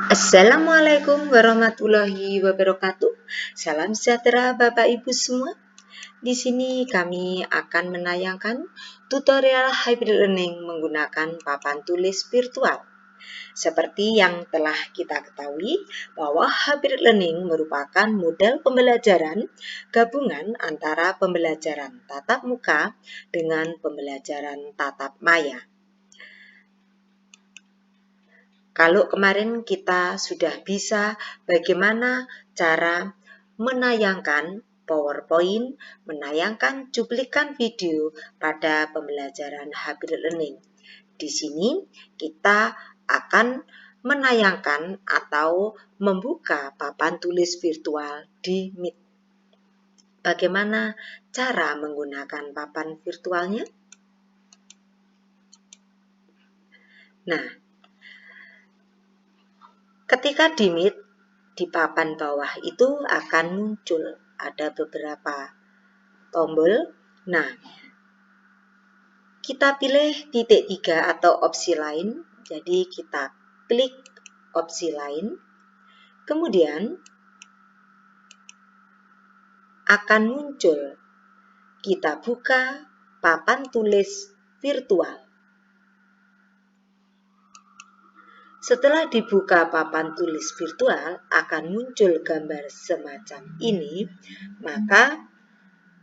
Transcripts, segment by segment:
Assalamualaikum warahmatullahi wabarakatuh. Salam sejahtera Bapak Ibu semua. Di sini kami akan menayangkan tutorial hybrid learning menggunakan papan tulis virtual. Seperti yang telah kita ketahui bahwa hybrid learning merupakan model pembelajaran gabungan antara pembelajaran tatap muka dengan pembelajaran tatap maya. Kalau kemarin kita sudah bisa bagaimana cara menayangkan PowerPoint, menayangkan cuplikan video pada pembelajaran hybrid learning. Di sini kita akan menayangkan atau membuka papan tulis virtual di Meet. Bagaimana cara menggunakan papan virtualnya? Nah, ketika di Meet, di papan bawah itu akan muncul ada beberapa tombol. Nah, kita pilih titik 3 atau opsi lain. Jadi kita klik opsi lain. Kemudian akan muncul kita buka papan tulis virtual. Setelah dibuka papan tulis virtual, akan muncul gambar semacam ini, maka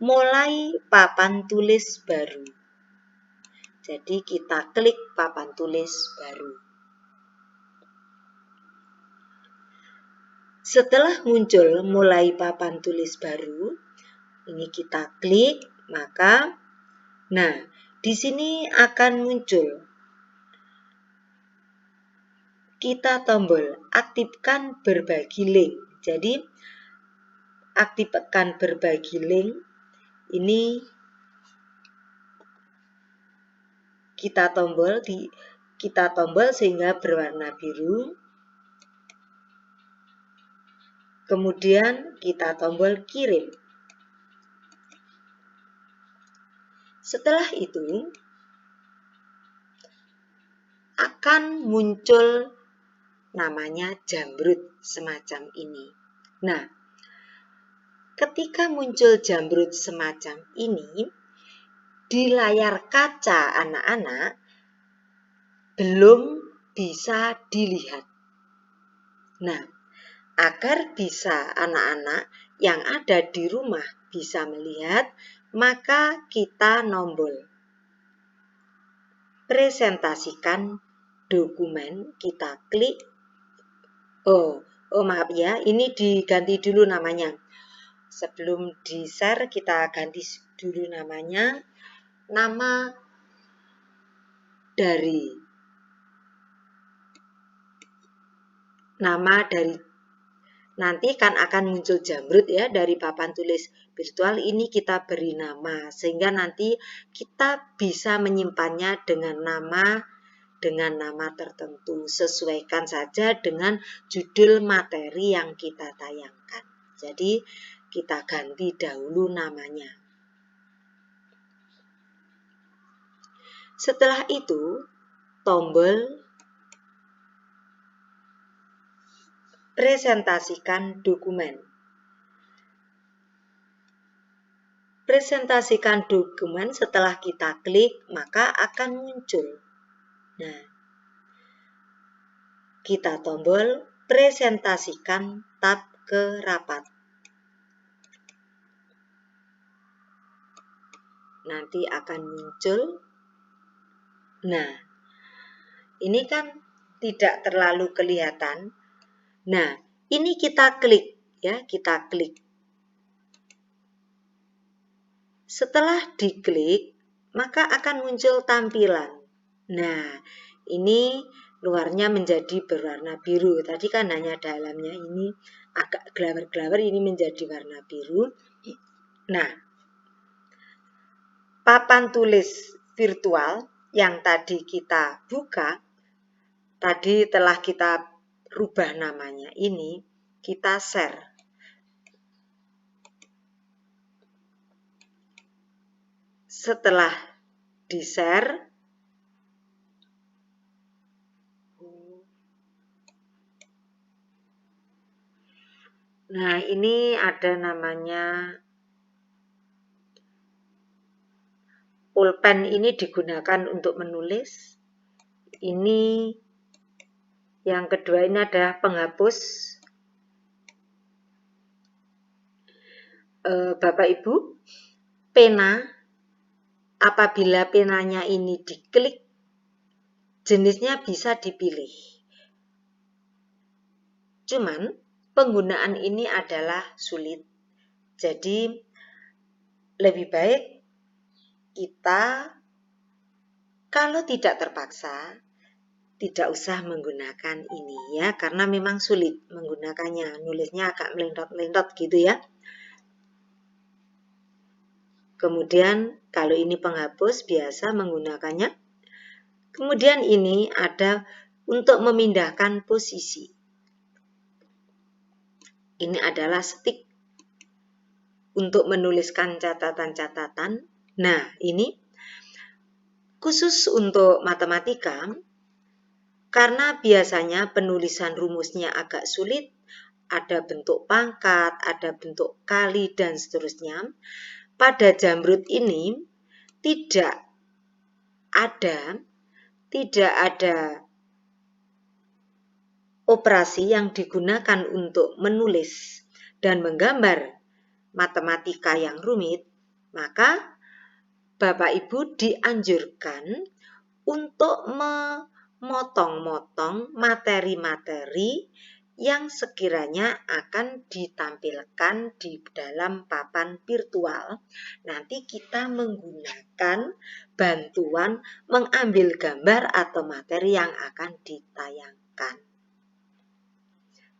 mulai papan tulis baru. Jadi kita klik papan tulis baru. Setelah muncul mulai papan tulis baru, ini kita klik, maka di sini akan muncul kita tombol aktifkan berbagi link. Jadi aktifkan berbagi link ini kita tombol sehingga berwarna biru. Kemudian kita tombol kirim. Setelah itu akan muncul namanya jamrut semacam ini. Nah, ketika muncul jamrut semacam ini, di layar kaca anak-anak belum bisa dilihat. Nah, agar bisa anak-anak yang ada di rumah bisa melihat, maka kita nombor presentasikan dokumen, kita klik. Maaf ya, ini diganti dulu namanya. Sebelum di-share kita ganti dulu namanya. Nama dari nanti kan akan muncul jamrut ya dari papan tulis virtual ini, kita beri nama sehingga nanti kita bisa menyimpannya dengan nama tertentu. Sesuaikan saja dengan judul materi yang kita tayangkan. Jadi kita ganti dahulu namanya. Setelah itu tombol presentasikan dokumen. Presentasikan dokumen setelah kita klik maka akan muncul. Nah, kita tombol presentasikan tab ke rapat. Nanti akan muncul. Nah, ini kan tidak terlalu kelihatan. Nah, ini kita klik ya, kita klik. Setelah diklik, maka akan muncul tampilan. Nah, ini luarnya menjadi berwarna biru. Tadi kan hanya dalamnya, ini agak gelawer-gelawer, ini menjadi warna biru. Nah, papan tulis virtual yang tadi kita buka, tadi telah kita rubah namanya, ini kita share. Setelah di-share, Nah, ini ada namanya pulpen, ini digunakan untuk menulis. Ini yang kedua, ini ada penghapus. Bapak Ibu, pena, apabila penanya ini diklik, jenisnya bisa dipilih. Cuman penggunaan ini adalah sulit. Jadi lebih baik kita kalau tidak terpaksa tidak usah menggunakan ini ya, karena memang sulit menggunakannya, nulisnya agak melentot-melentot gitu ya. Kemudian kalau ini penghapus biasa menggunakannya. Kemudian ini ada untuk memindahkan posisi. Ini adalah stick untuk menuliskan catatan-catatan. Nah, ini khusus untuk matematika, karena biasanya penulisan rumusnya agak sulit, ada bentuk pangkat, ada bentuk kali, dan seterusnya. Pada Jamrud ini tidak ada operasi yang digunakan untuk menulis dan menggambar matematika yang rumit, maka Bapak Ibu dianjurkan untuk memotong-motong materi-materi yang sekiranya akan ditampilkan di dalam papan virtual. Nanti kita menggunakan bantuan mengambil gambar atau materi yang akan ditayangkan.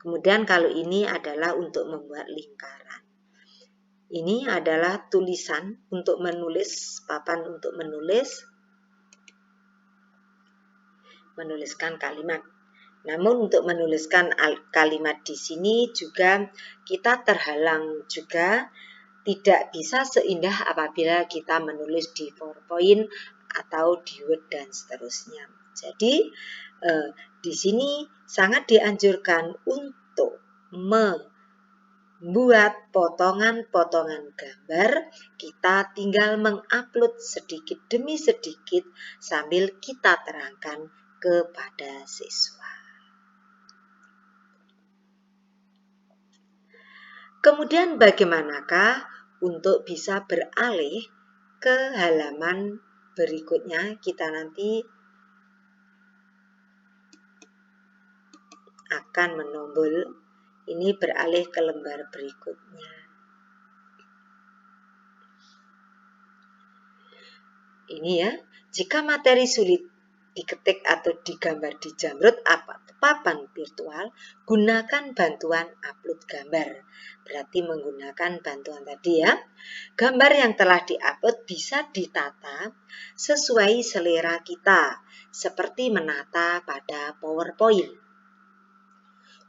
Kemudian kalau ini adalah untuk membuat lingkaran. Ini adalah tulisan untuk menulis, papan untuk menuliskan kalimat. Namun untuk menuliskan kalimat di sini juga kita terhalang juga, tidak bisa seindah apabila kita menulis di PowerPoint atau di Word dan seterusnya. Jadi di sini sangat dianjurkan untuk membuat potongan-potongan gambar. Kita tinggal mengupload sedikit demi sedikit sambil kita terangkan kepada siswa. Kemudian bagaimanakah untuk bisa beralih ke halaman berikutnya? Kita nanti akan menombol ini beralih ke lembar berikutnya. Ini ya, jika materi sulit diketik atau digambar di Jamrud papan virtual, gunakan bantuan upload gambar. Berarti menggunakan bantuan tadi ya. Gambar yang telah diupload bisa ditata sesuai selera kita, seperti menata pada PowerPoint.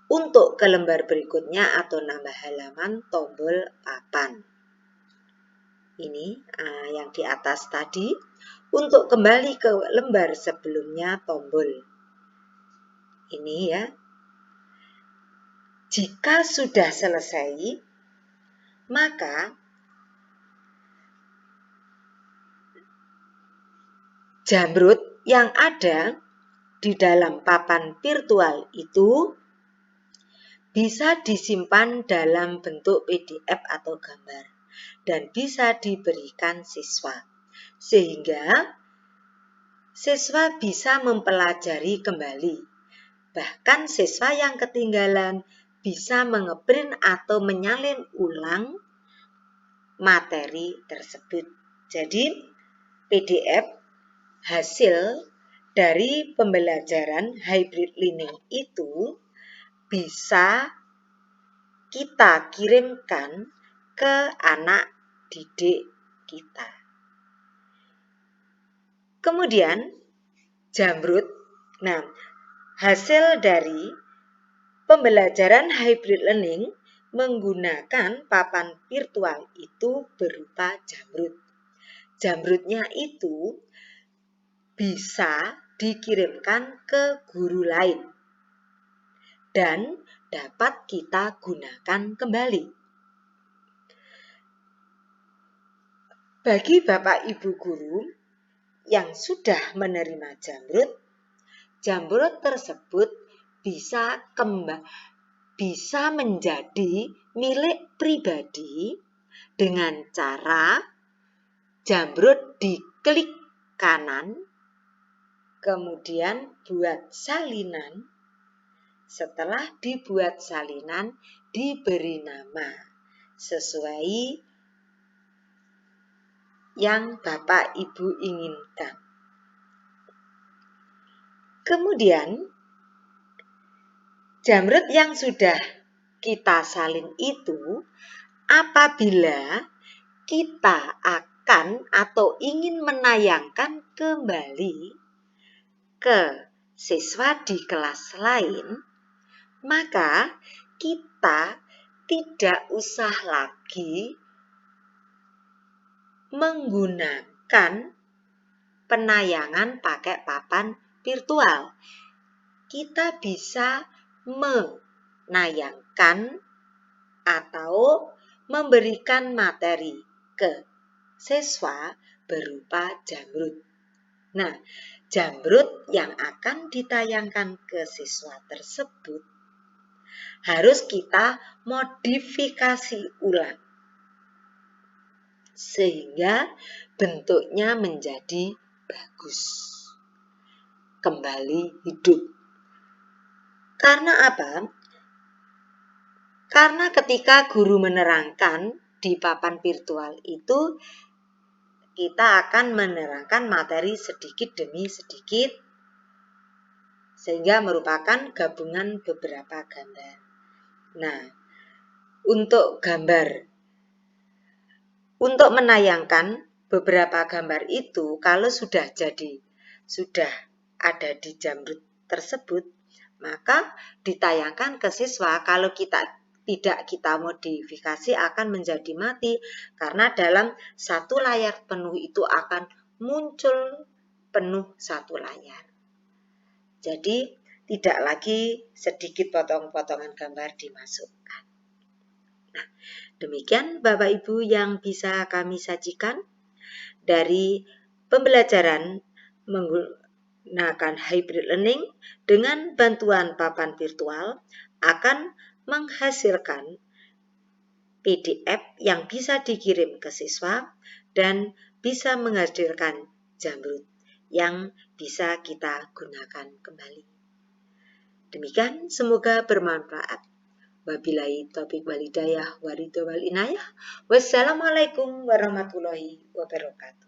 Untuk ke lembar berikutnya atau nambah halaman, tombol papan. Ini yang di atas tadi. Untuk kembali ke lembar sebelumnya, tombol ini ya. Jika sudah selesai, maka Jamrud yang ada di dalam papan virtual itu bisa disimpan dalam bentuk PDF atau gambar dan bisa diberikan siswa, sehingga siswa bisa mempelajari kembali. Bahkan siswa yang ketinggalan bisa mengeprint atau menyalin ulang materi tersebut. Jadi PDF hasil dari pembelajaran hybrid learning itu bisa kita kirimkan ke anak didik kita. Kemudian Jamrud, hasil dari pembelajaran hybrid learning menggunakan papan virtual itu berupa Jamrud. Jamrudnya itu bisa dikirimkan ke guru lain. dan dapat kita gunakan kembali. Bagi Bapak Ibu guru yang sudah menerima jamrut tersebut bisa menjadi milik pribadi dengan cara jamrut diklik kanan, kemudian buat salinan. Setelah dibuat salinan, diberi nama sesuai yang Bapak Ibu inginkan. Kemudian, jamrut yang sudah kita salin itu, apabila kita akan atau ingin menayangkan kembali ke siswa di kelas lain, maka kita tidak usah lagi menggunakan penayangan pakai papan virtual. Kita bisa menayangkan atau memberikan materi ke siswa berupa jamrut. Nah, jamrut yang akan ditayangkan ke siswa tersebut harus kita modifikasi ulang sehingga bentuknya menjadi bagus, kembali hidup. Karena apa? Karena ketika guru menerangkan di papan virtual itu, kita akan menerangkan materi sedikit demi sedikit, sehingga merupakan gabungan beberapa gambar. Nah, untuk menayangkan beberapa gambar itu, kalau sudah ada di jamrut tersebut, maka ditayangkan ke siswa. Kalau tidak kita modifikasi akan menjadi mati, karena dalam satu layar penuh itu akan muncul penuh satu layar. Jadi tidak lagi sedikit potong-potongan gambar dimasukkan. Nah, demikian Bapak Ibu yang bisa kami sajikan dari pembelajaran menggunakan hybrid learning dengan bantuan papan virtual akan menghasilkan PDF yang bisa dikirim ke siswa dan bisa menghasilkan jamrut yang bisa kita gunakan kembali. Demikian, semoga bermanfaat. Wabillahi taufiq wal hidayah wa ridho wal inayah. Wassalamualaikum warahmatullahi wabarakatuh.